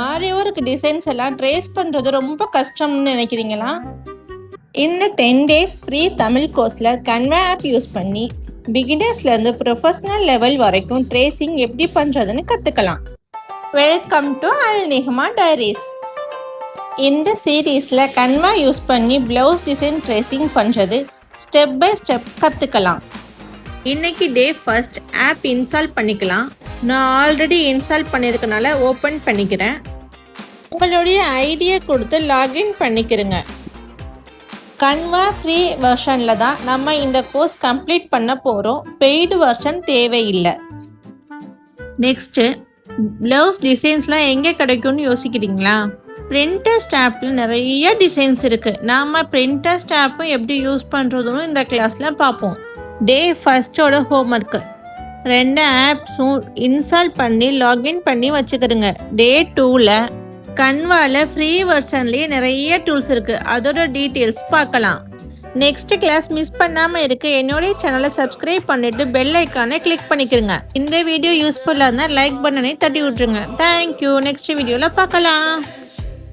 ஆரி work designs எல்லாம் trace பண்ணுறது ரொம்ப கஷ்டம்னு நினைக்கிறீங்களா? இந்த 10 days ஃப்ரீ தமிழ் கோர்ஸில் கன்வா ஆப் யூஸ் பண்ணி பிகினர்ஸ்லேருந்து ப்ரொஃபஷ்னல் லெவல் வரைக்கும் ட்ரேசிங் எப்படி பண்ணுறதுன்னு கற்றுக்கலாம். Welcome to Alnihma diaries. இந்த சீரீஸில் கன்வா யூஸ் பண்ணி ப்ளவுஸ் டிசைன் ட்ரேசிங் பண்ணுறது ஸ்டெப் பை ஸ்டெப் கற்றுக்கலாம். இன்றைக்கி டே ஃபர்ஸ்ட் ஆப் இன்ஸ்டால் பண்ணிக்கலாம். நான் ஆல்ரெடி இன்ஸ்டால் பண்ணியிருக்கனால ஓப்பன் பண்ணிக்கிறேன். உங்களுடைய ஐடியா கொடுத்து லாகின் பண்ணிக்கிறேங்க. கன்வா ஃப்ரீ வெர்ஷனில் தான் நம்ம இந்த கோர்ஸ் கம்ப்ளீட் பண்ண போகிறோம். பெய்டு வெர்ஷன் தேவையில்லை. நெக்ஸ்ட்டு ப்ளவுஸ் டிசைன்ஸ்லாம் எங்கே கிடைக்கும்னு யோசிக்கிறீங்களா? பிரிண்டர்ஸ்ட் ஆப்பில் நிறைய டிசைன்ஸ் இருக்குது. நாம் பிரிண்டர்ஸ்ட் ஆப்பும் எப்படி யூஸ் பண்ணுறதுன்னு இந்த கிளாஸில் பார்ப்போம். டே ஃபர்ஸ்டோட ஹோம்ஒர்க்கு 2 ஆப்ஸும் இன்ஸ்டால் பண்ணி லாகின் பண்ணி வச்சுக்கிறோங்க. டே 2ல் கன்வாவில் ஃப்ரீ வெர்ஷன்லேயே நிறைய டூல்ஸ் இருக்குது. அதோட டீட்டெயில்ஸ் பார்க்கலாம். நெக்ஸ்ட் கிளாஸ் மிஸ் பண்ணாமல் இருக்க என்னுடைய சேனலை சப்ஸ்கிரைப் பண்ணிவிட்டு பெல் ஐக்கானை கிளிக் பண்ணிக்கிறங்க. இந்த வீடியோ யூஸ்ஃபுல்லாக இருந்தால் லைக் பட்டனை தட்டி விட்ருங்க. தேங்க்யூ. நெக்ஸ்ட் வீடியோவில் பார்க்கலாம்.